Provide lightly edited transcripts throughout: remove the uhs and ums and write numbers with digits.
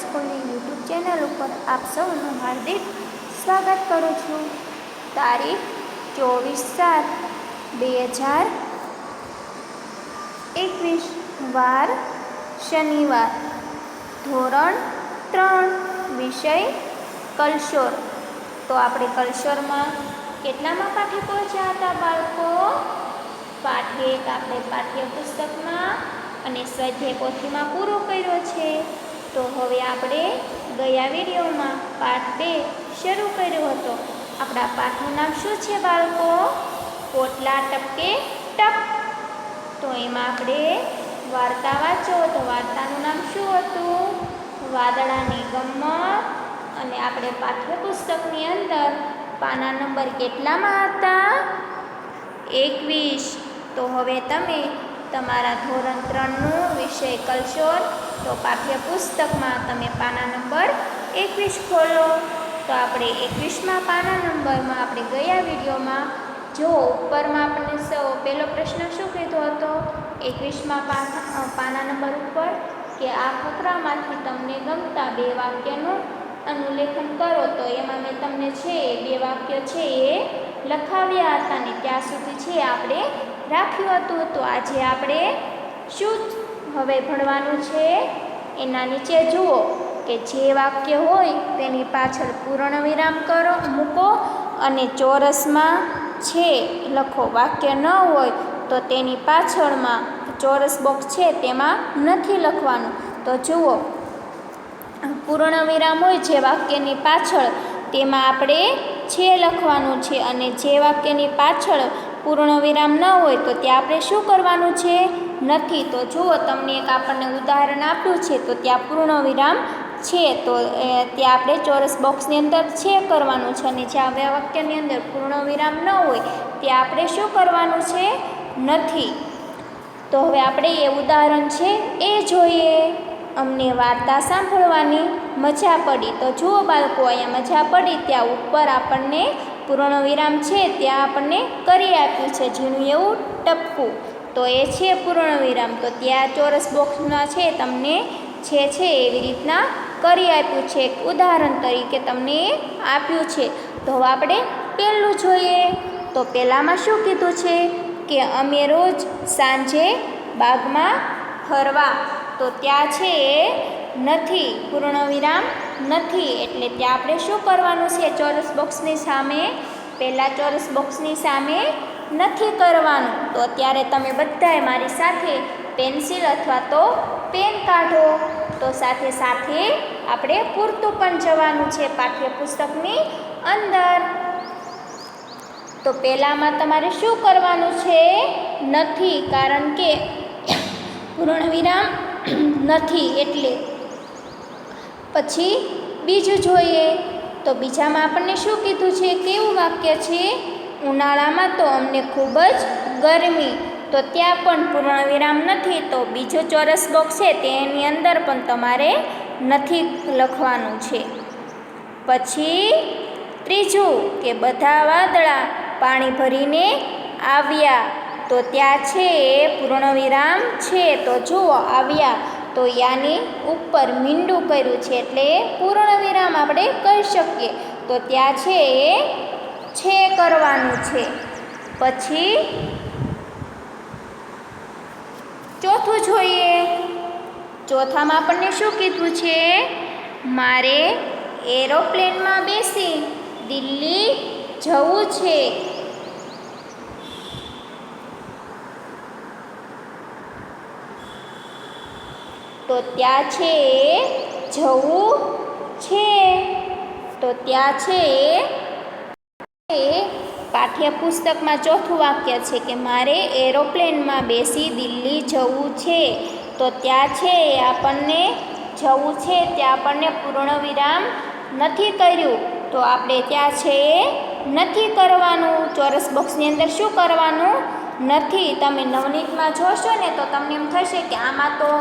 સ્કૂલની YouTube channel ઉપર આપ સૌનું હાર્દિક સ્વાગત કરું છું। તારીખ 24/7/2021 વાર શનિવાર, ધોરણ 3, વિષય કલશોર। તો આપણે કલશોરમાં કેટલામાં પાઠે પહોંચ્યા હતા બાળકો? પાઠ 1 આપણે પાઠ્યપુસ્તકમાં અને સ્વાધ્યાય પોથીમાં પૂરો કર્યો છે। તો હવે આપણે ગયા વિડીયોમાં પાઠ 2 શરૂ કર્યો હતો। આપણા પાઠનું નામ શું છે બાળકો? પોટલા ટપકે ટપ। તો એમાં આપણે વાર્તા વાંચો તો વાર્તાનું નામ શું હતું? વાદળાની ગમ્મત। અને આપણે પાઠ્યપુસ્તકની અંદર પાના નંબર કેટલામાં હતા? 21। તો હવે તમે તમારા ધોરણ 3નું વિષય કલશોર તો પાઠ્યપુસ્તકમાં તમે પાના નંબર 21 ખોલો। તો આપણે 21મા પાના નંબરમાં આપણે ગયા વિડીયોમાં જો ઉપરમાં આપણને પહેલો પ્રશ્ન શું કીધો હતો? 21મા પાના નંબર ઉપર કે આ ફકરામાંથી તમને ગમતા 2 વાક્યનું અનુલેખન કરો। તો એમાં મેં તમને છે 2 વાક્ય છે એ લખાવ્યા હતા ને ત્યાં સુધી છે આપણે રાખ્યું હતું। તો આજે આપણે શું હવે ભણવાનું છે? એના નીચે જુઓ કે જે વાક્ય હોય તેની પાછળ પૂર્ણ વિરામ મૂકો અને ચોરસમાં છે લખો। વાક્ય ન હોય તો તેની પાછળમાં ચોરસ બોક્સ છે તેમાં નથી લખવાનું। તો જુઓ, પૂર્ણ વિરામ હોય જે વાક્યની પાછળ તેમાં આપણે છે લખવાનું છે અને જે વાક્યની પાછળ પૂર્ણ વિરામ ન હોય તો ત્યાં આપણે શું કરવાનું છે? નથી। તો જુઓ, તમને એક આપણને ઉદાહરણ આપ્યું છે તો ત્યાં પૂર્ણ વિરામ છે તો ત્યાં આપણે ચોરસ બોક્સની અંદર છે કરવાનું છે અને જ્યાં વાક્યની અંદર પૂર્ણ વિરામ ન હોય ત્યાં આપણે શું કરવાનું છે? નથી। તો હવે આપણે એ ઉદાહરણ છે એ જોઈએ। અમને વાર્તા સાંભળવાની મજા પડી। તો જુઓ બાળકો, અહીંયા મજા પડી ત્યાં ઉપર આપણને પૂર્ણ વિરામ છે ત્યાં આપણને કરી આપ્યું છે ઝીણું એવું ટપકું। તો એ છે પૂર્ણ વિરામ। તો ત્યાં ચોરસ બોક્સમાં છે તમને છે એવી રીતના કરી આપ્યું છે, એક ઉદાહરણ તરીકે તમને આપ્યું છે। તો હવે આપણે પહેલું જોઈએ। તો પહેલામાં શું કીધું છે કે અમે રોજ સાંજે બાગમાં ફરવા। તો ત્યાં છે નથી, પૂર્ણ વિરામ નથી એટલે ત્યાં આપણે શું કરવાનું છે? ચોરસ બોક્સની સામે પહેલાં ચોરસ બોક્સની સામે નથી કરવાનું। તો અત્યારે તમે બધાએ મારી સાથે પેન્સિલ અથવા તો પેન કાઢો। તો સાથે સાથે આપણે પૂરતું પણ જવાનું છે પાઠ્યપુસ્તકની અંદર। તો પહેલામાં તમારે શું કરવાનું છે? નથી, કારણ કે પૂર્ણ વિરામ નથી એટલે। પછી બીજું જોઈએ તો બીજામાં આપણને શું કીધું છે? કેવું વાક્ય છે? ઉનાળામાં તો અમને ખૂબ જ ગરમી। તો ત્યાં પણ પૂર્ણ વિરામ નથી તો બીજો ચોરસ બોક્સ છે તેની અંદર પણ તમારે નથી લખવાનું છે। પછી ત્રીજું કે બધા વાદળા પાણી ભરીને આવ્યા। તો ત્યાં છે પૂર્ણ વિરામ છે તો જુઓ આવ્યા તો યાની ઉપર મીંડું કર્યું છે એટલે પૂર્ણ વિરામ આપણે કહી શકીએ। તો ત્યાં છે કરવાનું છે। પછી ચોથું જોઈએ। ચોથામાં આપણને શું કીધું છે? મારે એરોપ્લેનમાં બેસી દિલ્હી જવું છે। તો ત્યાં છે જવું છે તો ત્યાં છે પાઠ્યપુસ્તકમાં ચોથું વાક્ય છે કે મારે એરોપ્લેનમાં બેસી દિલ્હી જવું છે। તો ત્યાં છે આપણને જવું છે ત્યાં આપણને પૂર્ણ વિરામ નથી કર્યું તો આપણે ત્યાં છે નથી કરવાનું। ચોરસ બોક્સની અંદર શું કરવાનું? નથી। તમે નવનીતમાં જોશો ને તો તમને એમ થશે કે આમાં તો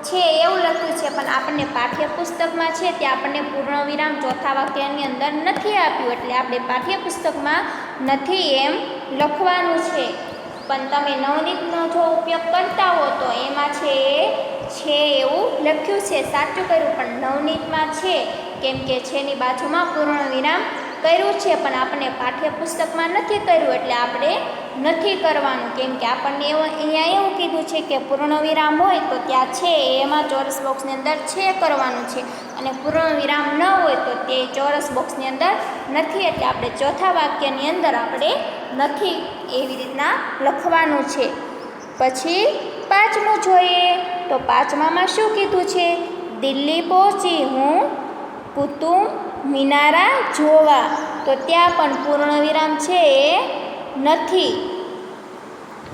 છે એવું લખ્યું છે પણ આપણને પાઠ્યપુસ્તકમાં છે ત્યાં આપણને પૂર્ણ વિરામ ચોથા વાક્યની અંદર નથી આપ્યું એટલે આપણે પાઠ્યપુસ્તકમાં નથી એમ લખવાનું છે। પણ તમે નવનીતનો જો ઉપયોગ કરતા હો તો એમાં છે એવું લખ્યું છે, સાચું કર્યું, પણ ગણિતમાં છે, કેમ કે છેની બાજુમાં પૂર્ણ વિરામ કર્યું છે, પણ આપણને પાઠ્યપુસ્તકમાં નથી કર્યું એટલે આપણે નથી કરવાનું, કેમ કે આપણને અહીંયા એવું કીધું છે કે પૂર્ણ વિરામ હોય તો ત્યાં છે એમાં ચોરસ બોક્સની અંદર છે કરવાનું છે, અને પૂર્ણ વિરામ ન હોય તો તે ચોરસ બોક્સની અંદર નથી, એટલે આપણે ચોથા વાક્યની અંદર આપણે નથી એવી રીતના લખવાનું છે. પછી પાંચમું જોઈએ તો પાંચમામાં શું કીધું છે? દિલ્હી પહોંચી હું કુતુબ મિનારા જોવા, તો ત્યાં પણ પૂર્ણ વિરામ છે એ નથી.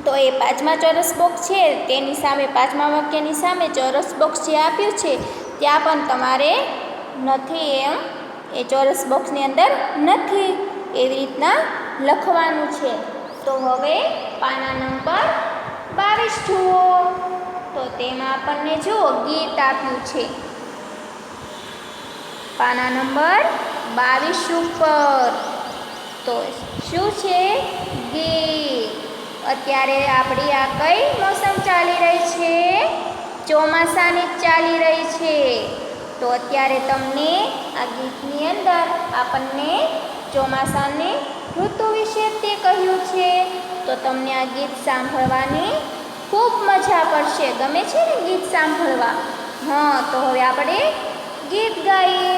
તો એ પાંચમા ચોરસ બોક્સ છે તેની સામે, પાંચમા વાક્યની સામે ચોરસ બોક્સ જે આપ્યું છે ત્યાં પણ તમારે નથી એમ એ ચોરસ બોક્સની અંદર નથી એવી રીતના લખવાનું છે. તો હવે પાના નંબર 22 જુઓ, તો તેમાં આપણને જુઓ ગીત આપ્યું છે. પાના નંબર 22 ઉપર તો શું છે? ગીત. અત્યારે આપણી આ કઈ મોસમ ચાલી રહી છે? ચોમાસાની જ ચાલી રહી છે. તો અત્યારે તમને આ ગીતની અંદર આપણને ચોમાસાની ઋતુ વિશે તે કહ્યું છે, તો તમને આ ગીત સાંભળવાની ખૂબ મજા પડશે. ગમે છે ને ગીત સાંભળવા? હા, તો હવે આપણે ગીત ગાઈએ.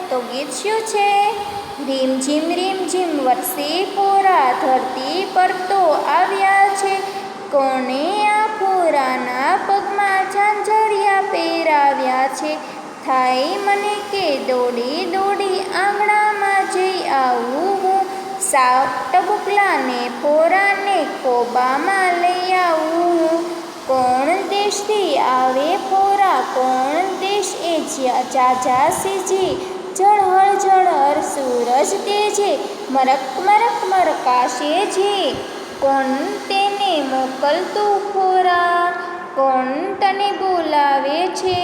તો ગીત શું છે? રીમ ઝીમ વરસી ફોરા, ધરતી પર તો આવ્યા છે, કોણે આ ફોરાના પગમાં ઝાંઝરિયા પહેરાવ્યા છે, થાય મને કે દોડી દોડી આંગણામાં જઈ આવું હું, સાપ ટબુકલાને ફોરાને કોબામાં લઈ આવું હું, કોણ દેશથી આવે ફોરા, કોણ દેશ એ ઝાઝા સીજી, ઝળહળ ઝળહળ સૂરજ તેજે, મરક મરક મરકાશે જે, કોણ તેને મોકલતું ફોરા, કોણ તને બોલાવે છે,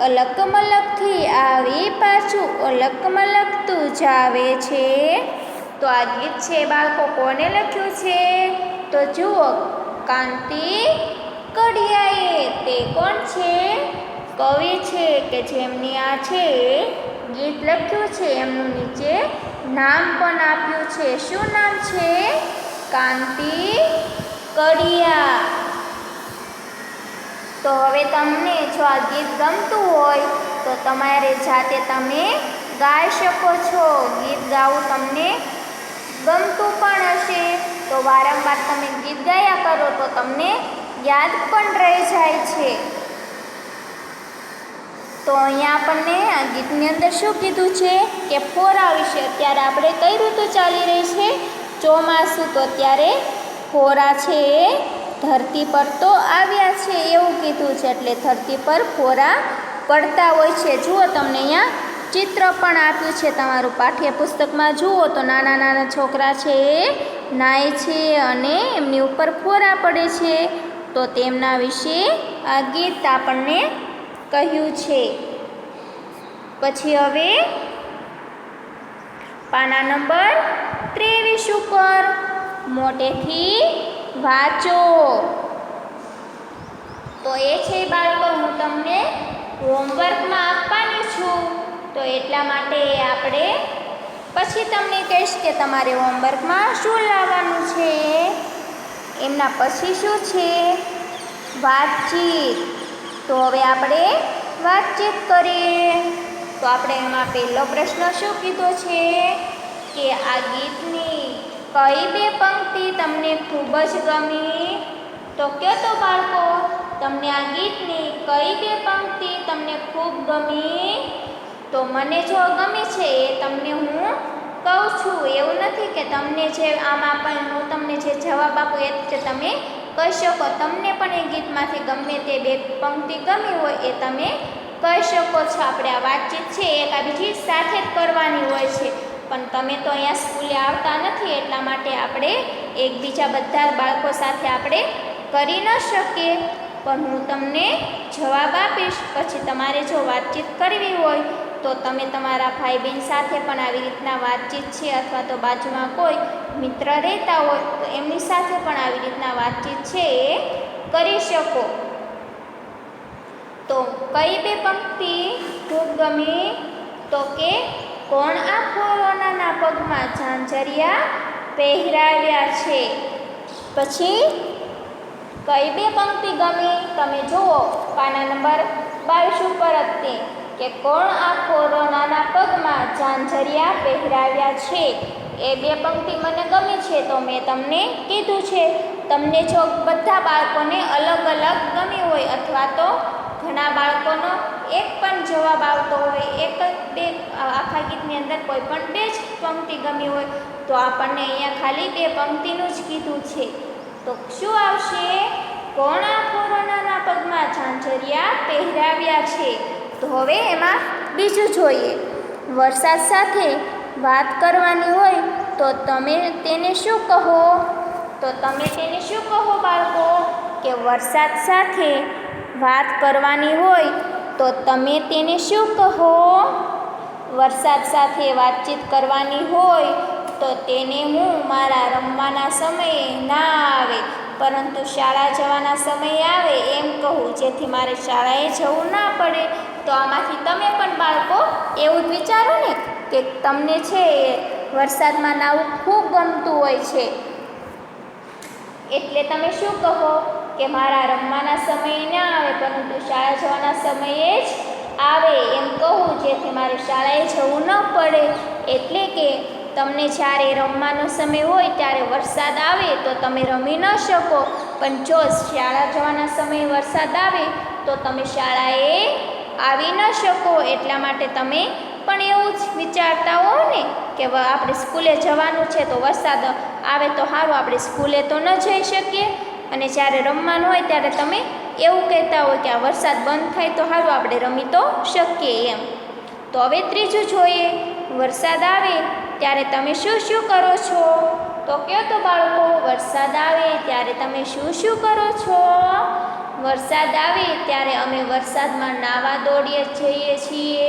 અલક મલકથી આવી પાછું અલક મલકતું જાવે છે. તો આ ગીત છે બાળકો કોને લખ્યું છે? તો જુઓ, કાંતિ કડિયાએ. તે કોણ છે? કવિ છે કે જેમની આ છે ગીત લખ્યું છે, એમનું નીચે નામ પણ આપ્યું છે. શું નામ છે? કાંતિ કડિયા. તો હવે તમને જો આ ગીત ગમતું હોય તો તમારે જાતે તમે ગાઈ શકો છો. ગીત ગાવું તમને ગમતું પણ હશે તો વારંવાર તમે ગીત ગાયા કરો તો તમને યાદ પણ રહી જાય છે. તો અહીંયા આપણને આ ગીતની અંદર શું કીધું છે કે ફોરા વિશે. અત્યારે આપણે કઈ ઋતુ ચાલી રહી છે? ચોમાસું. તો અત્યારે ફોરા છે એ ધરતી પર તો આવ્યા છે એવું કીધું છે, એટલે ધરતી પર ફોરા પડતા હોય છે. જુઓ, તમને અહીંયા ચિત્ર પણ આપ્યું છે તમારું પાઠ્યપુસ્તકમાં. જુઓ તો નાના નાના છોકરા છે એ નાય છે અને એમની ઉપર ફોરા પડે છે, તો તેમના વિશે આ ગીત આપણને કહ્યું છે. પછી હવે પાના નંબર 23 ઉપર મોટેથી વાંચો. તો એ છે બાળકો હું તમને હોમવર્કમાં આપવાની છું, તો એટલા માટે આપણે પછી તમને કહીશ કે તમારે હોમવર્કમાં શું લાવવાનું છે. એમના પછી શું છે? વાતચીત. તો હવે આપણે વાતચીત કરીએ. તો આપણે એમાં પહેલો પ્રશ્ન શું કીધો છે કે આ ગીતની કઈ બે પંક્તિ તમને ખૂબ જ ગમી? તો કહો તો બાળકો, તમને આ ગીતની કઈ બે પંક્તિ તમને ખૂબ ગમી? તો મને જો ગમી છે એ તમને હું કહું છું. એવું નથી કે તમને જે આમાં પણ હું તમને જે જવાબ આપું એ જ તમે કહી શકો. તમને પણ એ ગીતમાંથી ગમે તે બે પંક્તિ ગમી હોય એ તમે કહી શકો છો. આપણે આ વાતચીત છે એકાબીજી સાથે જ કરવાની હોય છે, પણ તમે તો અહીંયા સ્કૂલે આવતા નથી એટલા માટે આપણે એકબીજા બધા બાળકો સાથે આપણે કરી ન શકીએ. પણ હું તમને જવાબ આપીશ, પછી તમારે જો વાતચીત કરવી હોય તો તમે તમારા ભાઈ બહેન સાથે પણ આવી રીતના વાતચીત છે, અથવા તો બાજુમાં કોઈ મિત્ર રહેતા હોય તો એમની સાથે પણ આવી રીતના વાતચીત છે એ કરી શકો. તો કઈ બે પંક્તિ ખૂબ ગમી? તો કે કોણ આ કોરોનાના પગમાં ઝાંઝરિયા પહેરાવ્યા છે. પછી કઈ બે પંક્તિ ગમી? તમે જુઓ પાના નંબર 22 ઉપર હતી કે કોણ આ કોરોનાના પગમાં ઝાંઝરિયા પહેરાવ્યા છે. એ બે પંક્તિ મને ગમી છે તો મેં તમને કીધું છે. તમને જો બધા બાળકોને અલગ અલગ ગમી હોય અથવા તો ઘણા બાળકોનો એક પણ જવાબ આવતો હોય, એક જ બે આખા ગીતની અંદર કોઈ પણ બે જ પંક્તિ ગમી હોય તો આપણને અહીંયા ખાલી બે પંક્તિનું જ કીધું છે. તો શું આવશે? કોણ આ કોરોનાના પગમાં ઝાંઝરિયા પહેરાવ્યા છે. તો હવે એમાં બીજું જોઈએ. વરસાદ સાથે વાત કરવાની હોય તો તમે તેને શું કહો? તો તમે તેને શું કહો બાળકો? કે વરસાદ સાથે વાત કરવાની હોય તો તમે તેને શું કહો? વરસાદ સાથે વાતચીત કરવાની હોય તો તેને હું મારા રમવાના સમયે ના આવે પરંતુ શાળા જવાના સમયે આવે એમ કહું, જેથી મારે શાળાએ જવું ના પડે. તો આમાંથી તમે પણ બાળકો એવું જ વિચારો ને કે તમને છે વરસાદમાં નાહવું ખૂબ ગમતું હોય છે, એટલે તમે શું કહો કે મારા રમવાના સમયે ના આવે પરંતુ શાળા જવાના સમયે જ આવે એમ કહું, જેથી મારે શાળાએ જવું ન પડે. એટલે કે તમને જ્યારે રમવાનો સમય હોય ત્યારે વરસાદ આવે તો તમે રમી ન શકો, પણ જો શાળા જવાના સમયે વરસાદ આવે તો તમે શાળાએ આવી ન શકો. એટલા માટે તમે પણ એવું જ વિચારતા હો ને કે આપણે સ્કૂલે જવાનું છે તો વરસાદ આવે તો સારું, આપણે સ્કૂલે તો ન જઈ શકીએ, અને જ્યારે રમવાનું હોય ત્યારે તમે એવું કહેતા હોય કે આ વરસાદ બંધ થાય તો સારું, આપણે રમી તો શકીએ એમ. તો હવે ત્રીજું જોઈએ. વરસાદ આવે ત્યારે તમે શું શું કરો છો? તો કહો તો બાળકો, વરસાદ આવે ત્યારે તમે શું શું કરો છો? વરસાદ આવે ત્યારે અમે વરસાદમાં નાહવા દોડીએ જઈએ છીએ,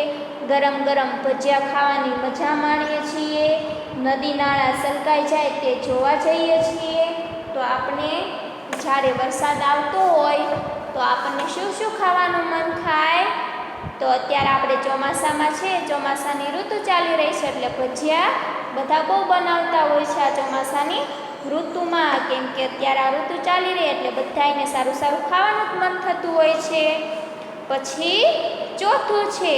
ગરમ ગરમ ભજીયા ખાવાની મજા માણીએ છીએ, નદી નાળા છલકાઈ જાય તે જોવા જઈએ છીએ. તો આપણે જ્યારે વરસાદ આવતો હોય તો આપણને શું શું ખાવાનું મન થાય? તો અત્યારે આપણે ચોમાસામાં છે, ચોમાસાની ઋતુ ચાલી રહી છે એટલે ભજીયા બધા બહુ બનાવતા હોય છે આ ચોમાસાની ઋતુમાં, કેમ કે અત્યારે આ ઋતુ ચાલી રહી એટલે બધાને સારું સારું ખાવાનું જ મન થતું હોય છે. પછી ચોથું છે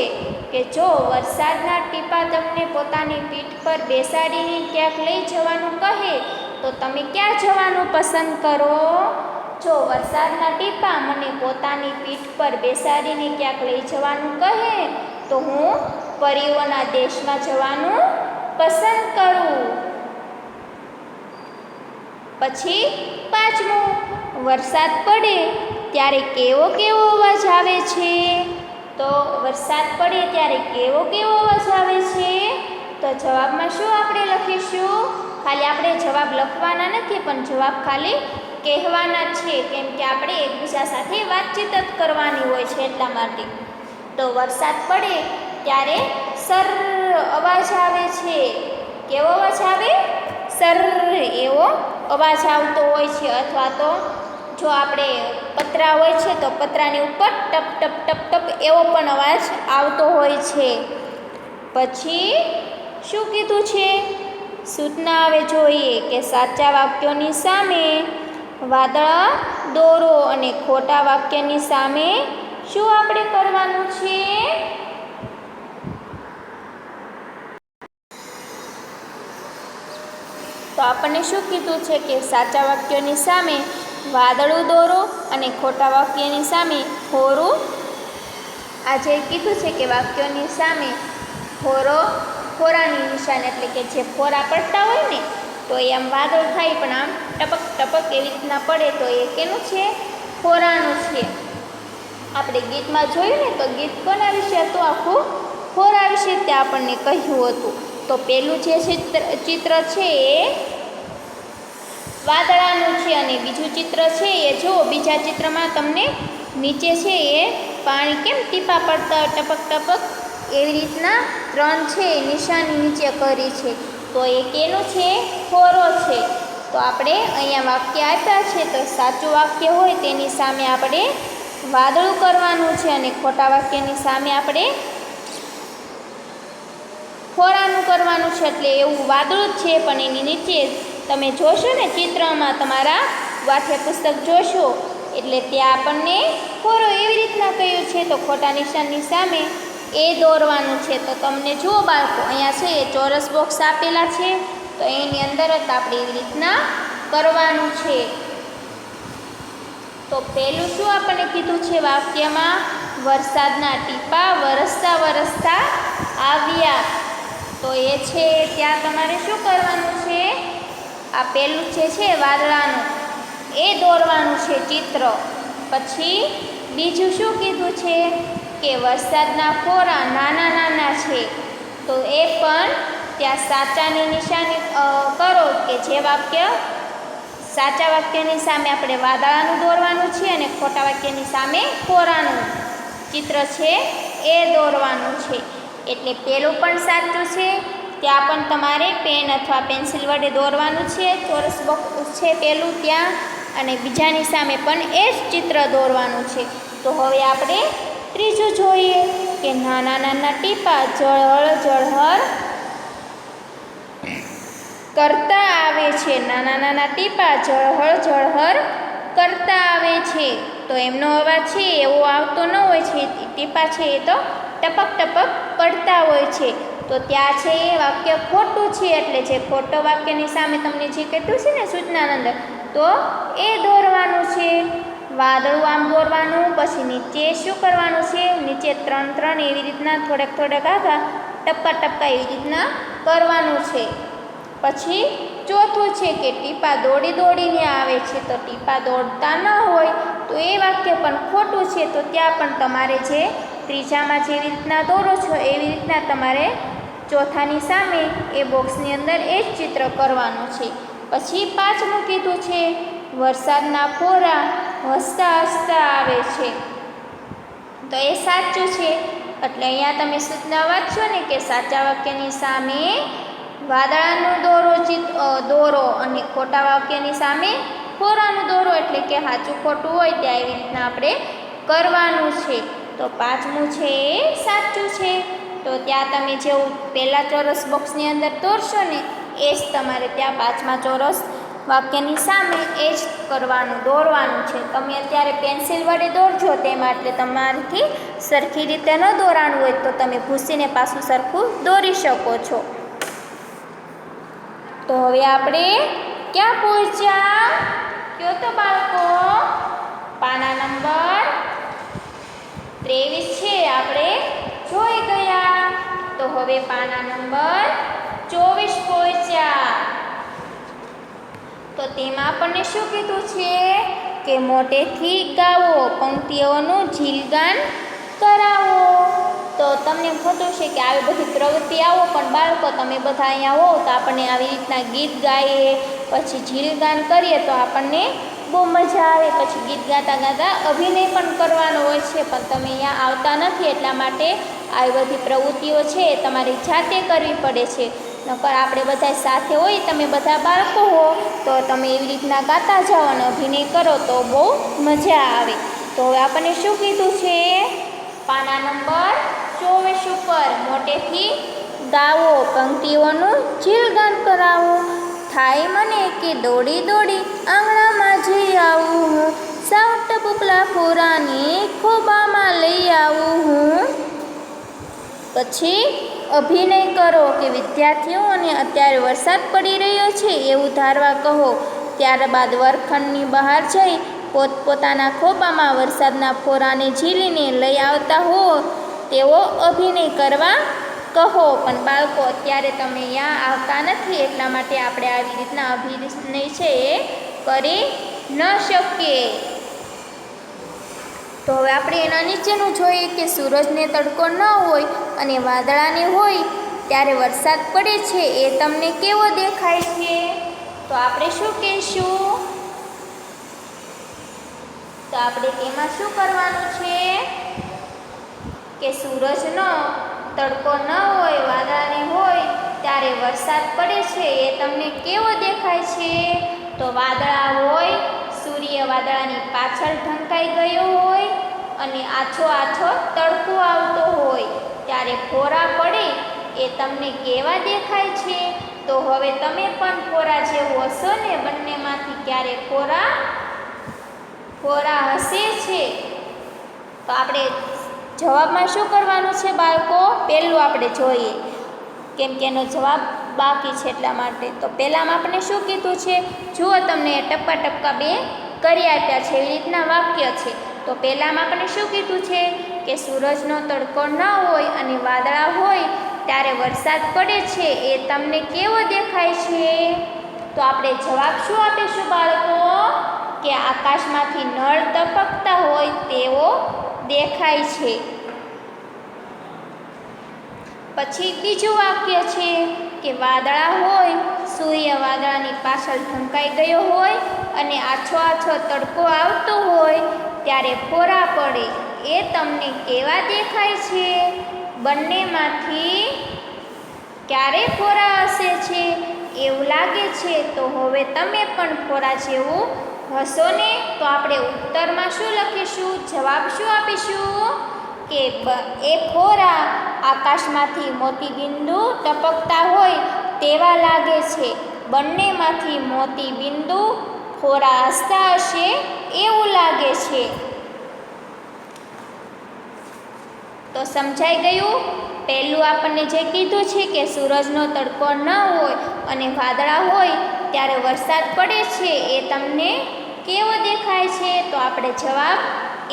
કે જો વરસાદના ટીપા તમને પોતાની પીઠ પર બેસાડીને ક્યાંક લઈ જવાનું કહે તો તમે ક્યાં જવાનું પસંદ કરો? જો વરસાદના ટીપા મને પોતાની પીઠ પર બેસાડીને ક્યાંક લઈ જવાનું કહે તો હું પરીઓના દેશમાં જવાનું પસંદ કરું. પછી પાંચમું, વરસાદ પડે ત્યારે કેવો કેવો અવાજ આવે છે? તો વરસાદ પડે ત્યારે કેવો કેવો અવાજ આવે છે? તો જવાબમાં શું આપણે લખીશું? ખાલી આપણે જવાબ લખવાના નથી, પણ જવાબ ખાલી કહેવાના જ છે, કેમ કે આપણે એકબીજા સાથે વાતચીત જ કરવાની હોય છે એટલા માટે. તો વરસાદ પડે ત્યારે સર અવાજ આવે છે. કેવો અવાજ આવે? સર એવો અવાજ આવતો હોય છે. અથવા તો જો આપણે પતરા હોય છે તો પતરાની ઉપર ટપ ટપ ટપ ટપ એવો પણ અવાજ આવતો હોય છે. પછી શું કીધું છે? સૂચના હવે જોઈએ કે સાચા વાક્યોની સામે વાદળ દોરો અને ખોટા વાક્યની સામે શું આપણે કરવાનું છે? તો આપણને શું કીધું છે કે સાચા વાક્યોની સામે વાદળું દોરો અને ખોટા વાક્યની સામે હોરું. આજે કીધું છે કે વાક્યોની સામે ફોરાની નિશાન, એટલે કે જે ફોરા પડતા હોય ને તો એ આમ વાદળ થાય પણ આમ ટપક ટપક એવી રીતના પડે તો એ કેનું છે? ફોરાનું છે. આપણે ગીતમાં જોયું ને તો ગીત કોના વિશે હતું? આખું ફોરા વિશે ત્યાં આપણને કહ્યું હતું. તો પેલું જે ચિત્ર છે એ વાદળાનું છે અને બીજું ચિત્ર છે એ જો બીજા ચિત્રમાં તમને નીચે છે એ પાણી કેમ ટીપા પડતા ટપક ટપક એવી રીતના ત્રણ છે એ નિશાની નીચે કરી છે, તો એ કેનું છે? ફોરો છે. તો આપણે અહીંયા વાક્ય આપ્યા છે તો સાચું વાક્ય હોય તેની સામે આપણે વાદળું કરવાનું છે અને ખોટા વાક્યની સામે આપણે ખોરાનું કરવાનું છે. એટલે એવું વાદળું જ છે, પણ એની નીચે તમે જોશો ને ચિત્રમાં, તમારા પાઠ્યપુસ્તક જોશો એટલે ત્યાં આપણને ખોરો એવી રીતના કહ્યું છે. તો ખોટા નિશાનની સામે એ દોરવાનું છે. તો તમને જુઓ બાળકો, અહીંયા છે એ ચોરસ બોક્સ આપેલા છે, તો એની અંદર જ આપણે એવી રીતના કરવાનું છે. તો પહેલું શું આપણને કીધું છે વાક્યમાં? વરસાદના ટીપા વરસતા વરસતા આવ્યા. તો એ છે ત્યાં તમારે શું કરવાનું છે? આ પહેલું જે છે વાદળાનું એ દોરવાનું છે ચિત્ર. પછી બીજું શું કીધું છે કે વરસાદના ફોરા નાના નાના છે. તો એ પણ ત્યાં સાચાની નિશાની કરો કે જે વાક્ય સાચા વાક્યની સામે આપણે વાદળાનું દોરવાનું છે અને ખોટા વાક્યની સામે ફોરાનું ચિત્ર છે એ દોરવાનું છે. એટલે પેલું પણ સાચું છે, ત્યાં પણ તમારે પેન અથવા પેન્સિલ વડે દોરવાનું છે. ચોરસ બોક્સ છે પેલું ત્યાં, અને બીજાની સામે પણ એ જ ચિત્ર દોરવાનું છે. તો હવે આપણે ત્રીજું જોઈએ કે નાના નાના ટીપા ઝળહળ ઝળહળ કરતા આવે છે. નાના નાના ટીપા ઝળહળ ઝળહળ કરતા આવે છે. તો એમનો અવાજ છે એવો આવતો ન હોય છે, ટીપા છે એ તો ટપક ટપક પડતા હોય છે. તો ત્યાં છે એ વાક્ય ખોટું છે. એટલે જે ખોટો વાક્યની સામે તમને જે કીધું છે ને સૂચનાની અંદર, તો એ દોરવાનું છે. વાદળું આમ દોરવાનું. પછી નીચે શું કરવાનું છે? નીચે 3 3 એવી રીતના થોડાક થોડાક આગા ટપકા ટપકા એવી રીતના કરવાનું છે. પછી ચોથું છે કે ટીપા દોડી દોડીને આવે છે. તો ટીપા દોડતા ન હોય તો એ વાક્ય પણ ખોટું છે. તો ત્યાં પણ તમારે જે ત્રીજામાં જેવી રીતના દોરો છો એવી રીતના તમારે ચોથાની સામે એ બોક્સની અંદર એ જ ચિત્ર કરવાનું છે. પછી પાંચમું કીધું છે વરસાદના ફોરા હસતા હસતા આવે છે. તો એ સાચું છે. એટલે અહીંયા તમે સૂચના વાંચશો ને કે સાચા વાક્યની સામે વાદળાનું દોરો અને ખોટા વાક્યની સામે ફોરાનું દોરો. એટલે કે સાચું ખોટું હોય ત્યાં એવી રીતના આપણે કરવાનું છે. તો પાંચમું છે એ સાચું છે. તો ત્યાં તમે જેવું પહેલાં ચોરસ બોક્સની અંદર દોરશો ને એ જ તમારે ત્યાં પાંચમા ચોરસ વાક્યની સામે એ જ દોરવાનું છે. તમે અત્યારે પેન્સિલ વડે દોરજો તેમાં, એટલે તમારાથી સરખી રીતે ન દોરાનું હોય તો તમે ભૂસીને પાછું સરખું દોરી શકો છો. તો હવે આપણે ક્યાં પહોંચ્યા? કયો તો બાળકો? પાના નંબર 23 છે આપણે જોઈ ગયા. તો હવે પાના નંબર 24 પહોંચ્યા. તો તેમાં આપણને શું કીધું છે કે મોટેથી ગાવો, પંક્તિઓનું જીલગાન કરાવો. તો તમને ખબર છે કે આવી બધી પ્રવૃત્તિ આવો, પણ બાળકો તમે બધા અહીંયા હો તો આપણને આવી રીતના ગીત ગાઈએ, પછી જીલગાન કરીએ તો આપણને બહુ મજા આવે. પછી ગીત ગાતા ગાતા અભિનય પણ કરવાનો હોય છે, પણ તમે અહીંયા આવતા નથી, એટલા માટે આવી બધી પ્રવૃત્તિઓ છે એ તમારી જાતે કરવી પડે છે. નકર આપણે બધા સાથે હોય, તમે બધા બાળકો હો તો તમે એવી રીતના ગાતા જાઓ અને અભિનય કરો તો બહુ મજા આવે. તો હવે આપણને શું કીધું છે? પાના નંબર 24 ઉપર મોટેથી ગાવો, પંક્તિઓનું જીલગાન કરાવો. થાય મને કે દોડી દોડી આંગણામાં જઈ આવું હું, સાવ ટપુકલા ફોરાની ખોબામાં લઈ આવું હું. પછી અભિનય કરો કે વિદ્યાર્થીઓને અત્યારે વરસાદ પડી રહ્યો છે એવું ધારવા કહો. ત્યારબાદ વર્ગખંડની બહાર જઈ પોતપોતાના ખોબામાં વરસાદના ફોરાને ઝીલીને લઈ આવતા હો તેવો અભિનય કરવા કહો. પણ બાળકો અત્યારે તમે અહીંયા આવતા નથી, એટલા માટે આપણે આવી રીતના અભિનય છે એ કરી ન શકીએ. તો હવે આપણે એના નીચેનું જોઈએ કે સૂરજને તડકો ન હોય અને વાદળાને હોય ત્યારે વરસાદ પડે છે એ તમને કેવો દેખાય છે? તો આપણે શું કહીશું? તો આપણે તેમાં શું કરવાનું છે કે સૂરજનો તડકો ન હોય, વાદળાને હોય ત્યારે વરસાદ પડે છે એ તમને કેવો દેખાય છે? તો વાદળા હોય, સૂર્ય વાદળાની પાછળ ઢંકાઈ ગયો હોય અને આછો આછો તડકો આવતો હોય ત્યારે ફોરા પડે એ તમને કેવા દેખાય છે? તો હવે તમે પણ ફોરા જેવું હશો ને? બંનેમાંથી ક્યારે ફોરા હશે છે? તો આપણે જવાબમાં શું કરવાનું છે બાળકો? પહેલું આપણે જોઈએ, કેમ કે એનો જવાબ બાકી છે એટલા માટે. તો પહેલામાં આપણે શું કીધું છે? જુઓ, તમને ટપકા ટપકા બે કરી આપ્યા છે, એવી રીતના વાક્ય છે. તો પહેલામાં આપણે શું કીધું છે કે સૂરજનો તડકો ન હોય અને વાદળા હોય ત્યારે વરસાદ પડે છે એ તમને કેવો દેખાય છે? તો આપણે જવાબ શું આપીશું બાળકો? કે આકાશમાંથી નળ ટપકતા હોય તેવો દેખાય છે. પછી બીજું વાક્ય છે કે વાદળા હોય, સૂર્ય વાદળાની પાછળ ઢંકાઈ ગયો હોય અને આછો આછો તડકો આવતો હોય ત્યારે ફોરા પડે એ તમને કેવા દેખાય છે? બંનેમાંથી ક્યારે ફોરા હશે છે એવું લાગે છે? તો હવે તમે પણ ફોરા જેવું હશો ને? તો આપણે ઉત્તરમાં શું લખીશું? જવાબ શું આપીશું? કે એ ફોરા આકાશમાંથી મોતીબિંદુ ટપકતા હોય તેવા લાગે છે. બંનેમાંથી મોતીબિંદુ ફોરા હસતા હશે એવું લાગે છે. તો સમજાઈ ગયું? પહેલું આપણને જે કીધું છે કે સૂરજનો તડકો ન હોય અને વાદળા હોય ત્યારે વરસાદ પડે છે એ તમને કેવો દેખાય છે? તો આપણે જવાબ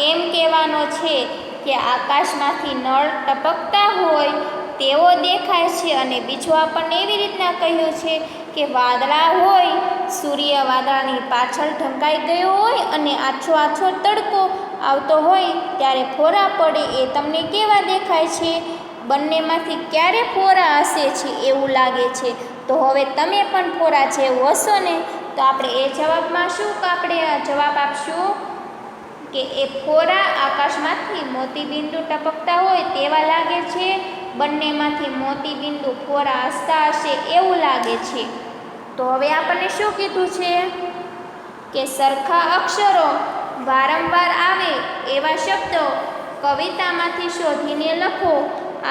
એમ કહેવાનો છે કે આકાશમાંથી નળ ટપકતા હોય તેવો દેખાય છે. અને બીજું આપણને એવી રીતના કહ્યું છે કે વાદળા હોય, સૂર્ય વાદળાની પાછળ ઢંકાઈ ગયો હોય અને આછો આછો તડકો આવતો હોય ત્યારે ફોરા પડે એ તમને કેવા દેખાય છે? બંનેમાંથી ક્યારે ફોરા હશે છે એવું લાગે છે? તો હવે તમે પણ ફોરા જેવું હશો ને? તો આપણે એ જવાબમાં શું આપણે જવાબ આપશું? કે એ ફોરા આકાશમાંથી મોતીબિંદુ ટપકતા હોય તેવા લાગે છે. બંનેમાંથી મોતીબિંદુ ફોરા હસતા હશે એવું લાગે છે. તો હવે આપણને શું કીધું છે? કે સરખા અક્ષરો વારંવાર આવે એવા શબ્દો કવિતામાંથી શોધીને લખો.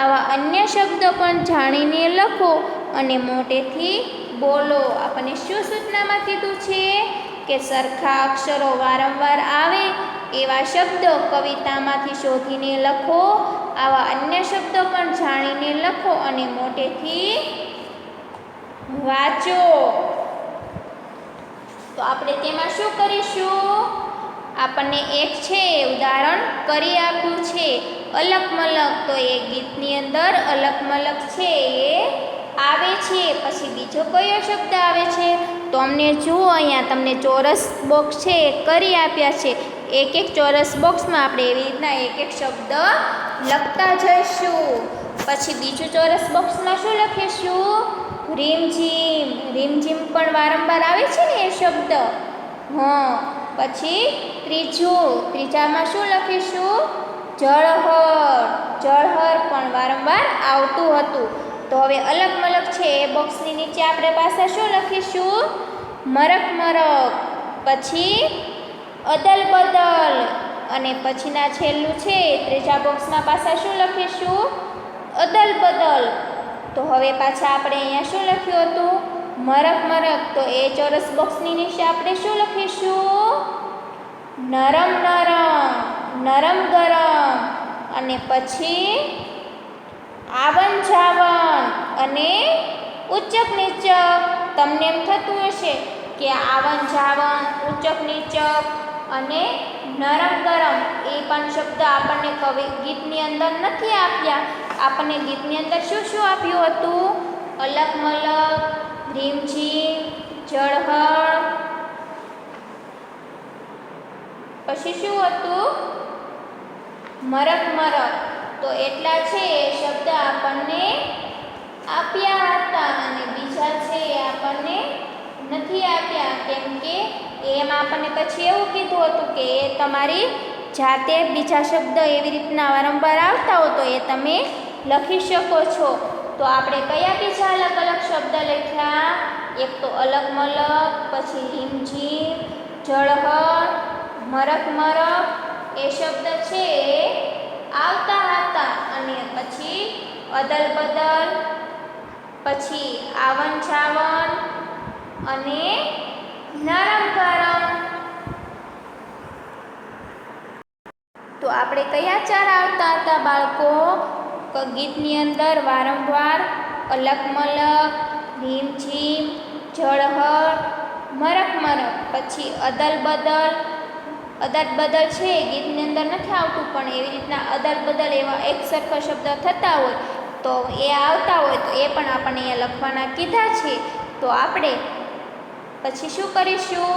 આવા અન્ય શબ્દો પણ જાણીને લખો અને મોટેથી બોલો. આપણને શું સૂચનામાં કીધું છે? કે સરખા અક્ષરો વારંવાર આવે એવા શબ્દો કવિતામાંથી શોધીને લખો. આવા અન્ય શબ્દો પણ જાણીને લખો અને મોટેથી વાંચો. તો આપણે તેમાં શું કરીશું? આપણને એક છે ઉદાહરણ કરી આપ્યું છે અલક મલક. તો એ ગીતની અંદર અલક મલક છે એ આવે છે. પછી બીજો કયો શબ્દ આવે છે? તો અમને જુઓ, અહીંયા તમને ચોરસ બોક્સ છે એ કરી આપ્યા છે. એક એક ચોરસ બોક્સમાં આપણે એવી રીતના એક એક શબ્દ લખતા જઈશું. પછી બીજું ચોરસ બોક્સમાં શું લખીશું? રીમઝીમ. રીમઝીમ પણ વારંવાર આવે છે ને એ શબ્દ. પછી ત્રીજામાં શું લખીશું? જળહર. જળહર પણ વારંવાર આવતું હતું. તો હવે અલગ મલક છે એ બોક્સની નીચે આપણે પાસે શું લખીશું? મરક મરક. પછી અદલ બદલ. અને પછીના છેલ્લું છે ત્રીજા બોક્સમાં પાછા શું લખીશું? અદલ બદલ. તો હવે પાછા આપણે અહીંયા શું લખ્યું હતું? મરક મરક. તો એ ચોરસ બોક્સની નીચે આપણે શું લખીશું? નરમ નરમ, નરમ ગરમ. અને પછી આવન જાવન અને ઉચ્ચક નીચક. તમને એમ થતું હશે કે આવન જાવન, ઉચ્ચક નીચક અને નરમ ગરમ એ પણ શબ્દ આપણને ગીતની અંદર નથી આપ્યા. આપણને ગીતની અંદર શું શું આપ્યું હતું? અલક મલક, રીમઝીમ, જળહર, પછી શું હતું? મરક મરક. તો એટલા છે એ શબ્દ આપણને આપ્યા હતા અને બીજા છે એ આપણને નથી આપ્યા. કેમ કે એમાં આપણને પછી એવું કીધું હતું કે એ તમારી જાતે બીજા શબ્દ એવી રીતના વારંવાર આવતા હો તો એ તમે લખી શકો છો. તો આપણે કયા બીજા અલગ અલગ શબ્દ લખ્યા? એક તો અલગ મલક, પછી રીમઝીમ, જળહર, મરક મરક એ શબ્દ છે આવતા હતા. અને પછી અદલ બદલ, પછી આવન જાવન અને નરમ ગરમ. તો આપણે કયા ચાર આવતા હતા બાળકો? ગીતની અંદર વારંવાર અલક મલક, રીમ ઝીમ, ઝળહળ, મરક મરક. પછી અદલ બદલ. અદલ બદલ છે ગીતની અંદર નથી આવતું, પણ એવી રીતના અદલ બદલ એવા એક સરખા શબ્દ થતા હોય તો એ આવતા હોય તો એ પણ આપણને અહીંયા લખવાના કીધા છે. તો આપણે પછી શું કરીશું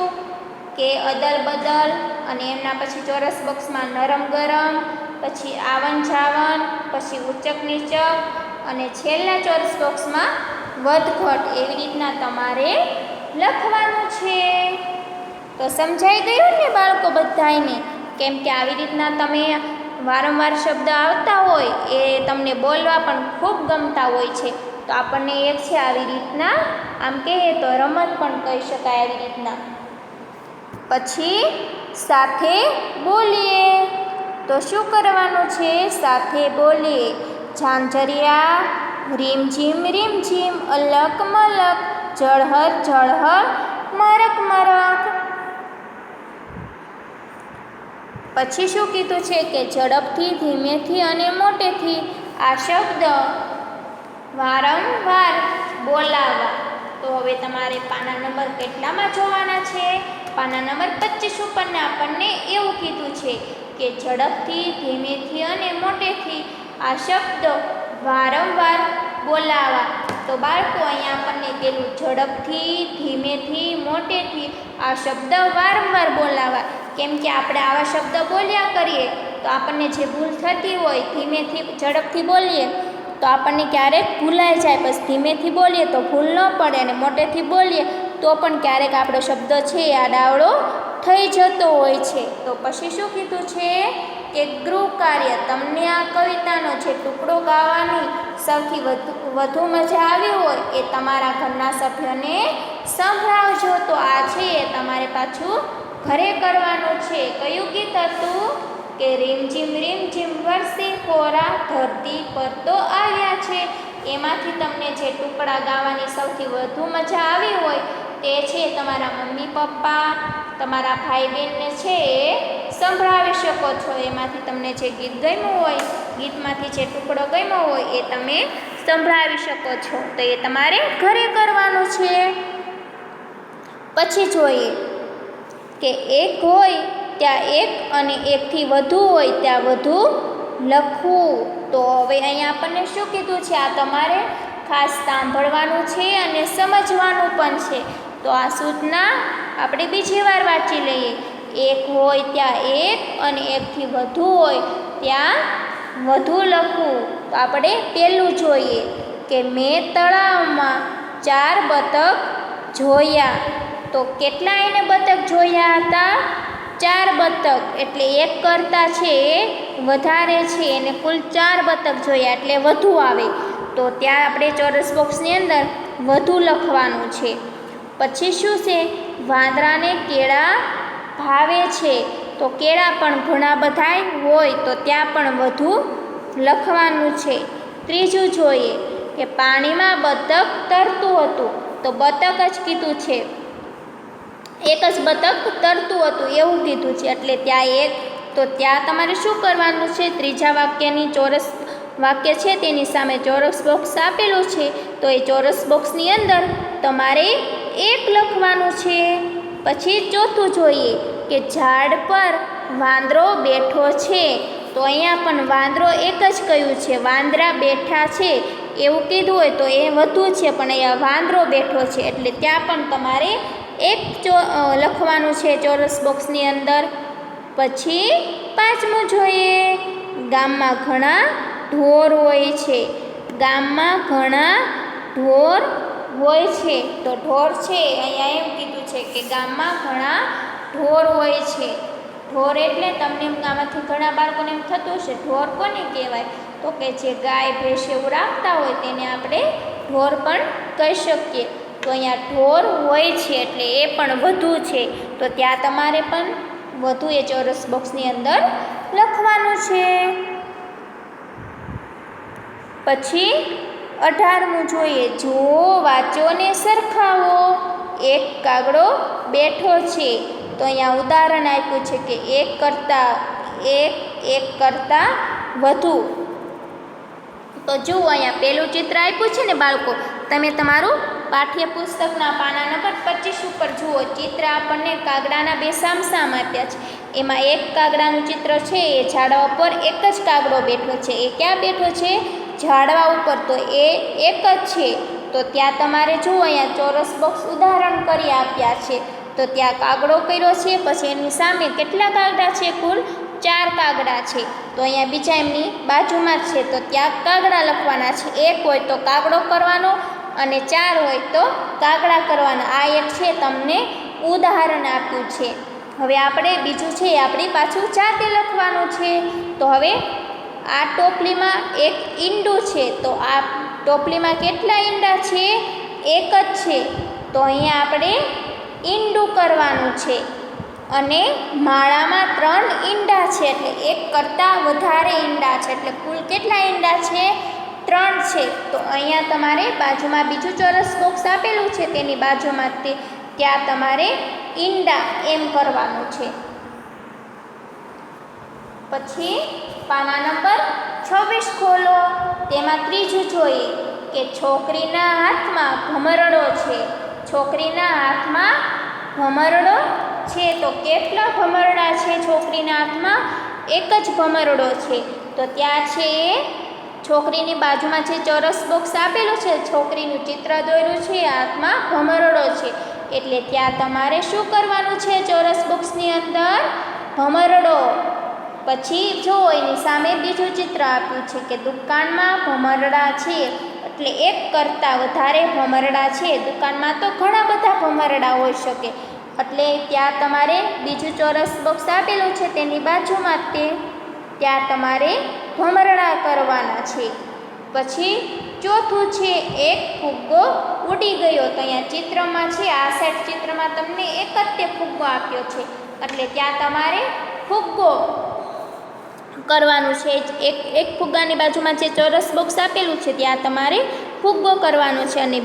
કે અદલ બદલ અને એમના પછી ચોરસ બોક્સમાં નરમ ગરમ, પછી આવન જાવન, પછી ઉચક નીચક અને છેલ્લા ચોરસ બોક્સમાં વધઘટ. એવી રીતના તમારે લખવાનું છે. તો સમજાઈ ગયું ને બાળકો બધાને? કેમ કે આવી રીતના તમે વારંવાર શબ્દ આવતા હોય એ તમને બોલવા પણ ખૂબ ગમતા હોય છે. તો આપણને એક છે આવી રીતના આમ કહીએ તો રમત પણ કહી શકાય આવી રીતના. પછી સાથે બોલીએ. તો શું કરવાનું છે? સાથે બોલીએ. ઝાંઝરિયા, રીમઝીમ રીમઝીમ, અલક મલક, ઝળહળ ઝળહળ, મરક મરક. પછી શું કીધું છે કે ઝડપથી, ધીમેથી અને મોટેથી આ શબ્દ વારંવાર બોલાવવા. તો હવે તમારે પાના નંબર કેટલામાં જોવાના છે? પાના નંબર 25 ઉપરને આપણને એવું કીધું છે કે ઝડપથી, ધીમેથી અને મોટેથી આ શબ્દ વારંવાર બોલાવવા. તો બાળકો અહીંયા આપણને પેલું ઝડપથી, ધીમેથી, મોટેથી આ શબ્દ વારંવાર બોલાવવા. કેમ કે આપણે આવા શબ્દ બોલ્યા કરીએ તો આપણને જે ભૂલ થતી હોય, ધીમેથી ઝડપથી બોલીએ તો આપણને ક્યારેક ભૂલાઈ જાય. બસ ધીમેથી બોલીએ તો ભૂલ ન પડે અને મોટેથી બોલીએ તો પણ ક્યારેક આપણો શબ્દ છે એ આડાવડો થઈ જતો હોય છે. તો પછી શું કીધું છે કે ગૃહ કાર્ય. તમને આ કવિતાનો જે ટુકડો ગાવાની સૌથી વધુ મજા આવી હોય એ તમારા ઘરના સભ્યોને સંભળાવજો. તો આ છે એ તમારે પાછું ઘરે કરવાનું છે. કયું ગીત હતું કે રીમઝીમ વરસે કોરા ધરતી પર તો આવ્યા છે. એમાંથી તમને જે ટુકડા ગાવાની સૌથી વધુ મજા આવી હોય તે છે તમારા મમ્મી પપ્પા, તમારા ભાઈ બહેનને છે એ સંભળાવી શકો છો. એમાંથી તમને જે ગીત ગમ્યું હોય, ગીતમાંથી જે ટુકડો ગમ્યો હોય એ તમે સંભળાવી શકો છો. તો એ તમારે ઘરે કરવાનું છે. પછી જોઈએ કે એક હોય ત્યાં એક અને એકથી વધુ હોય ત્યાં વધુ લખવું. તો હવે અહીંયા આપણને શું કીધું છે? આ તમારે ખાસ સાંભળવાનું છે અને સમજવાનું પણ છે. તો આ સૂચના આપણે બીજી વાર વાંચી લઈએ. એક હોય ત્યાં એક અને એકથી વધુ હોય ત્યાં વધુ લખવું. તો આપણે પહેલું જોઈએ કે મેં તળાવમાં 4 બતક જોયા. તો કેટલા એને બતક જોયા હતા? 4 બતક. એટલે એક કરતાં છે એ વધારે છે, એને કુલ 4 બતક જોયા એટલે વધુ આવે. તો ત્યાં આપણે ચોરસ બોક્સની અંદર વધુ લખવાનું છે. પછી શું છે? વાંદરાને કેળા ભાવે છે. તો કેળા પણ ઘણા બધાય હોય તો ત્યાં પણ વધુ લખવાનું છે. ત્રીજું જોઈએ કે પાણીમાં બતક તરતું હતું. તો બતક જ કીધું છે, એક જ બતક તરતું હતું એવું કીધું છે એટલે ત્યાં એક. તો ત્યાં તમારે શું કરવાનું છે? ત્રીજા વાક્યની ચોરસ વાક્ય છે તેની સામે ચોરસ બોક્સ આપેલું છે તો એ ચોરસ બોક્સની અંદર તમારે એક લખવાનું છે. પછી ચોથું જોઈએ કે ઝાડ પર વાંદરો બેઠો છે. તો અહીંયા પણ વાંદરો એક જ કહ્યું છે, વાંદરા બેઠા છે એવું કીધું હોય તો એ વધુ છે, પણ અહીંયા વાંદરો બેઠો છે એટલે ત્યાં પણ તમારે એક લખવાનું છે ચોરસ બોક્સની અંદર. પછી પાંચમું જોઈએ, ગામમાં ઘણા ઢોર હોય છે. ગામમાં ઘણા ઢોર હોય છે. તો ઢોર છે અહીંયા એમ કીધું છે કે ગામમાં ઘણા ઢોર હોય છે. ઢોર એટલે તમને આમાંથી ઘણા બાળકોને એમ થતું હશે ઢોર કોને કહેવાય? તો કે જે ગાય ભેંસ એવું રાખતા હોય તેને આપણે ઢોર પણ કહી શકીએ. તો અહીંયા ઢોર હોય છે એટલે એ પણ વધુ છે તો ત્યાં તમારે પણ વધુ એ ચોરસ બોક્સની અંદર લખવાનું છે. પછી 18મું જોઈએ. જુઓ, વાંચો ને સરખાવો. એક કાગડો બેઠો છે. તો અહીંયા ઉદાહરણ આપ્યું છે કે એક કરતાં વધુ. તો જુઓ, અહીંયા પહેલું ચિત્ર આપ્યું છે ને બાળકો, તમે તમારું પાઠ્યપુસ્તકના પાના નંબર 25 ઉપર જુઓ. ચિત્ર આપણને કાગડાના બે સામસામ આપ્યા છે. એમાં એક કાગડાનું ચિત્ર છે, એ ઝાડવા ઉપર એક જ કાગડો બેઠો છે. એ ક્યાં બેઠો છે? ઝાડવા ઉપર. તો એ એક જ છે. તો ત્યાં તમારે જુઓ, અહીંયા ચોરસ બોક્સ ઉદાહરણ કરી આપ્યા છે. તો ત્યાં કાગડો કર્યો છે, પછી એની સામે કેટલા કાગડા છે? કુલ 4 કાગડા છે. તો અહીંયા બીજા એમની બાજુમાં જ છે. તો ત્યાં કાગડા લખવાના છે. એક હોય તો કાગડો કરવાનો અને 4 હોય તો કાગડા કરવાના. આ એક છે તમને ઉદાહરણ આપ્યું છે. હવે આપણે બીજું છે એ આપણી પાછું જાતે લખવાનું છે. તો હવે આ ટોપલીમાં એક ઈંડું છે. તો આ ટોપલીમાં કેટલા ઈંડા છે? એક જ છે. તો અહીંયા આપણે ઈંડું કરવાનું છે. અને માળામાં 3 ઈંડા છે, એટલે એક કરતાં વધારે ઈંડા છે. એટલે કુલ કેટલા ઈંડા છે? 3 છે. તો અહીંયા તમારે બાજુમાં બીજું ચોરસ બોક્સ આપેલું છે, તેની બાજુમાં ત્યાં તમારે ઈંડા એમ કરવાનું છે. પછી પાના નંબર 26 ખોલો. તેમાં ત્રીજું જોઈએ કે છોકરીના હાથમાં ભમરડો છે. છોકરીના હાથમાં ભમરડો છે. તો કેટલા ભમરડા છે છોકરીના હાથમાં? એક જ ભમરડો છે. તો ત્યાં છે એ છોકરીની બાજુમાં છે ચોરસ બોક્સ આપેલું છે, છોકરીનું ચિત્ર દોર્યું છે, હાથમાં ભમરડો છે. એટલે ત્યાં તમારે શું કરવાનું છે? ચોરસ બોક્સની અંદર ભમરડો. પછી જો એની સામે બીજું ચિત્ર આપ્યું છે કે દુકાનમાં ભમરડા છે. એટલે એક કરતાં વધારે ભમરડા છે. દુકાનમાં તો ઘણા બધા ભમરડા હોઈ શકે. એટલે ત્યાં તમારે બીજું ચોરસ બોક્સ આપેલું છે, તેની બાજુમાં ત્યાં તમારે ભમરડા કરવાના છે. પછી ચોથું છે એક ફુગ્ગો ઉડી ગયો. તો અહીંયા ચિત્રમાં છે, આ સાઈડ ચિત્રમાં તમને એક જ તે ફુગ્ગો આપ્યો છે. એટલે ત્યાં તમારે ફુગ્ગો કરવાનું છે. એક ફુગ્ગાની બાજુમાં જે ચોરસ બોક્સ આપેલું છે, ત્યાં તમારે ફુગ્ગો કરવાનો છે. અને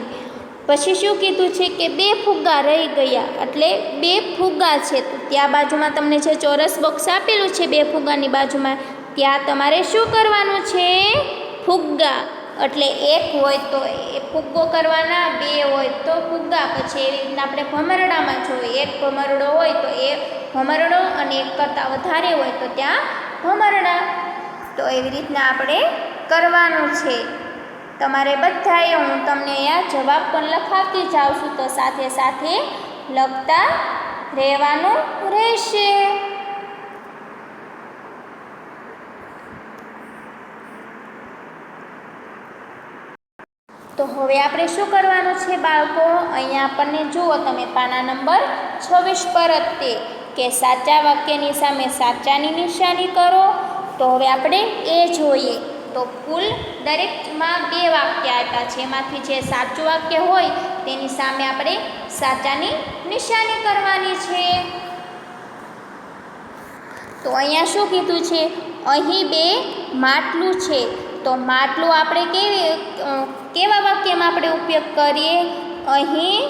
પછી શું કીધું છે કે 2 ફુગ્ગા રહી ગયા. એટલે 2 ફુગ્ગા છે. તો ત્યાં બાજુમાં તમને જે ચોરસ બોક્સ આપેલું છે 2 ફુગ્ગાની બાજુમાં, ત્યાં તમારે શું કરવાનું છે? ફુગ્ગા. એટલે એક હોય તો એ ફુગ્ગો કરવાના, 2 હોય તો ફુગ્ગા. પછી એવી રીતના આપણે ભમરડામાં જોઈએ, એક ભમરડો હોય તો એ ભમરડો, અને એક કરતાં વધારે હોય તો ત્યાં ભમરડા. તો એવી રીતના આપણે કરવાનું છે. તમારે બધાએ હું તમને અહીંયા જવાબ પણ લખાવતી જાઉં છું, તો સાથે સાથે લખતા રહેવાનું રહેશે. તો હવે આપણે શું કરવાનું છે બાળકો? અહીંયા આપણને જુઓ તમે પાના નંબર 26 પર જ કે સાચા વાક્યની સામે સાચાની નિશાની કરો. તો હવે આપણે એ જોઈએ. તો કુલ દરેકમાં 2 વાક્ય આપ્યા છે. એમાંથી જે સાચું વાક્ય હોય તેની સામે આપણે સાચાની નિશાની કરવાની છે. તો અહીંયા શું કીધું છે? અહીં 2 માટલું છે. તો માટલું આપણે કેવા વાક્યમાં આપણે ઉપયોગ કરીએ? અહીં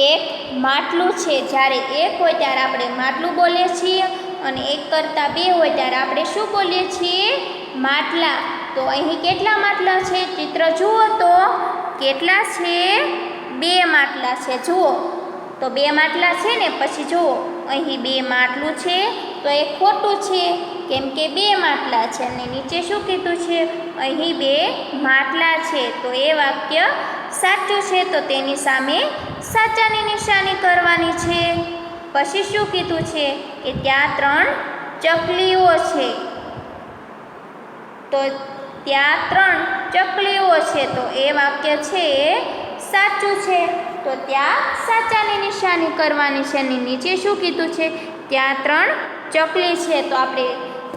એક માટલું છે. જ્યારે એક હોય ત્યારે આપણે માટલું બોલીએ છીએ, અને એક કરતાં 2 હોય ત્યારે આપણે શું બોલીએ છીએ? માટલા. તો અહીં કેટલા માટલા છે? ચિત્ર જુઓ તો કેટલા છે? 2 માટલા છે. જુઓ તો 2 માટલા છે ને. પછી જુઓ અહીં 2 માટલું છે, તો એ ખોટું છે, કેમ કે 2 માટલા છે. અને નીચે શું કીધું છે? અહીં 2 માટલા છે. તો એ વાક્ય સાચું છે. તો તેની સામે સાચાની નિશાની કરવાની છે. પછી શું કીધું છે? કે ત્યાં 3 ચકલીઓ છે. તો ત્યાં 3 ચકલીઓ છે. તો એ વાક્ય છે સાચું છે. તો ત્યાં સાચાની નિશાની કરવાની છે. અને નીચે શું કીધું છે? ત્યાં 3 ચકલી છે. તો આપણે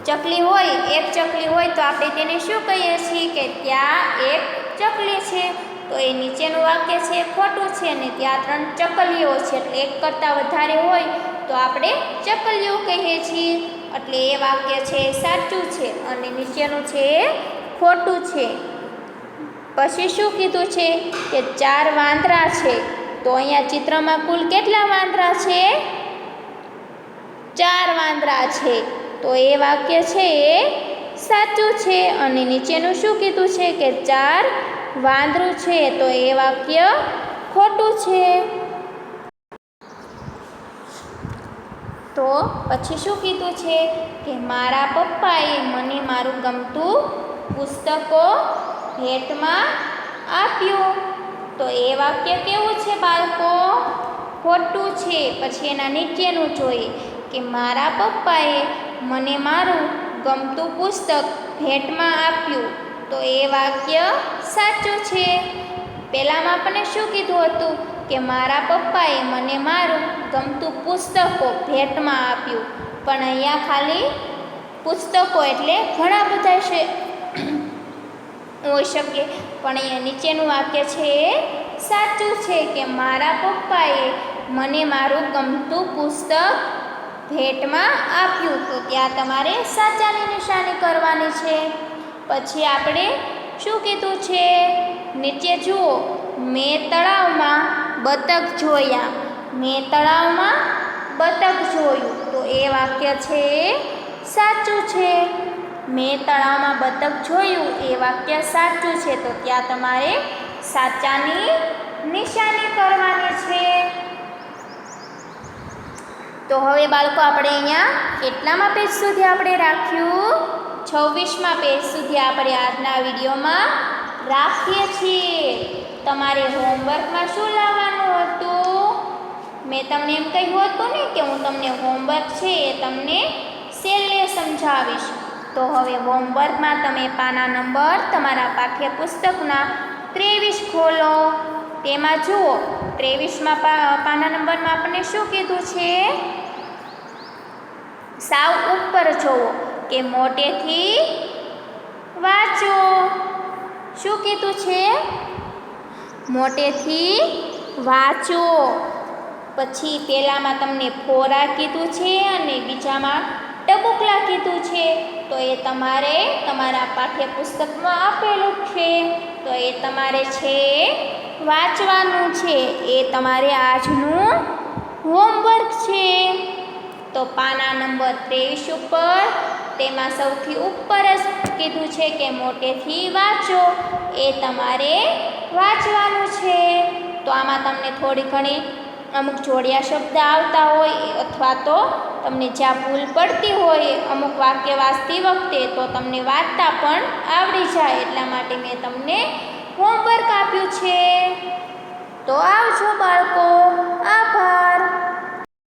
ચકલી હોય, એક ચકલી હોય તો આપણે તેને શું કહીએ છીએ? કે ત્યાં એક ચકલી છે. તો એ નીચેનું વાક્ય છે ખોટું છે. અને ત્યાં 3 ચકલીઓ છે. એટલે એક કરતાં વધારે હોય તો આપણે ચકલિયું કહીએ છીએ. એટલે એ વાક્ય છે એ સાચું છે અને નીચેનું છે એ ખોટું છે. પછી શું કીધું છે કે 4 વાંદરા છે. તો અહીંયા ચિત્રમાં કુલ કેટલા વાંદરા છે? 4 વાંદરા છે. તો એ વાક્ય છે એ સાચું છે. અને નીચેનું શું કીધું છે કે 4 વાંદરું છે. તો એ વાક્ય ખોટું છે. તો પછી શું કીધું છે કે મારા પપ્પાએ મને મારું ગમતું પુસ્તકો ભેટમાં આપ્યું. તો એ વાક્ય કેવું છે બાળકો? ખોટું છે. પછી એના નીચેનું જોઈએ કે મારા પપ્પાએ મને મારું ગમતું પુસ્તક ભેટમાં આપ્યું. તો એ વાક્ય સાચું છે. પહેલાંમાં આપણને શું કીધું હતું કે મારા પપ્પાએ મને મારું ગમતું પુસ્તકો ભેટમાં આપ્યું. પણ અહીંયા ખાલી પુસ્તકો એટલે ઘણા બધા છે હોઈ શકે. પણ અહીંયા નીચેનું વાક્ય છે એ સાચું છે કે મારા પપ્પાએ મને મારું ગમતું પુસ્તક ભેટમાં આપ્યું. તો ત્યાં તમારે સાચાની નિશાની કરવાની છે. પછી આપણે શું કીધું છે? નીચે જુઓ, મેં તળાવમાં બતક જોયા. મેં તળાવમાં બતક જોયું. તો એ વાક્ય છે એ સાચું છે. મેં તળાવમાં બતક જોયું એ વાક્ય સાચું છે. તો ત્યાં તમારે સાચાની નિશાની કરવાની છે. તો હવે બાળકો આપણે અહીંયા કેટલામાં પેજ સુધી આપણે રાખ્યું? 26મા પેજ સુધી આપણે આજના વિડીયોમાં રાખીએ છીએ. તમારે હોમવર્કમાં શું લાવવાનું હતું? મેં તમને એમ કહ્યું હતું ને કે હું તમને હોમવર્ક છે એ તમને છેલ્લે સમજાવીશ. તો હવે હોમવર્કમાં તમે પાના નંબર તમારા પાઠ્યપુસ્તકના 23 ખોલો. તેમાં જુઓ 23મા પાના નંબરમાં આપણને શું કીધું છે? સાવ ઉપર જુઓ કે મોટેથી વાંચો. શું કીધું છે? મોટેથી વાંચો. પછી પહેલામાં તમને ફોરા કીધું છે અને બીજામાં ટબુકલા કીધું છે. તો એ તમારે તમારા પાઠ્યપુસ્તકમાં આપેલું છે. તો એ તમારે છે વાંચવાનું છે. એ તમારે આજનું હોમવર્ક છે. તો પાના નંબર 23 ઉપર તેમાં સૌથી ઉપર જ કીધું છે કે મોટેથી વાંચો. એ તમારે વાંચવાનું છે. તો આમાં તમને થોડી ઘણી અમુક જોડિયા શબ્દ આવતા હોય અથવા તો તમને જ્યાં ભૂલ પડતી હોય અમુક વાક્ય વાંચતી વખતે તો તમને વાંચતા પણ આવડી જાય. એટલા માટે મેં તમને હોમવર્ક આપ્યું છે. તો આવજો બાળકો.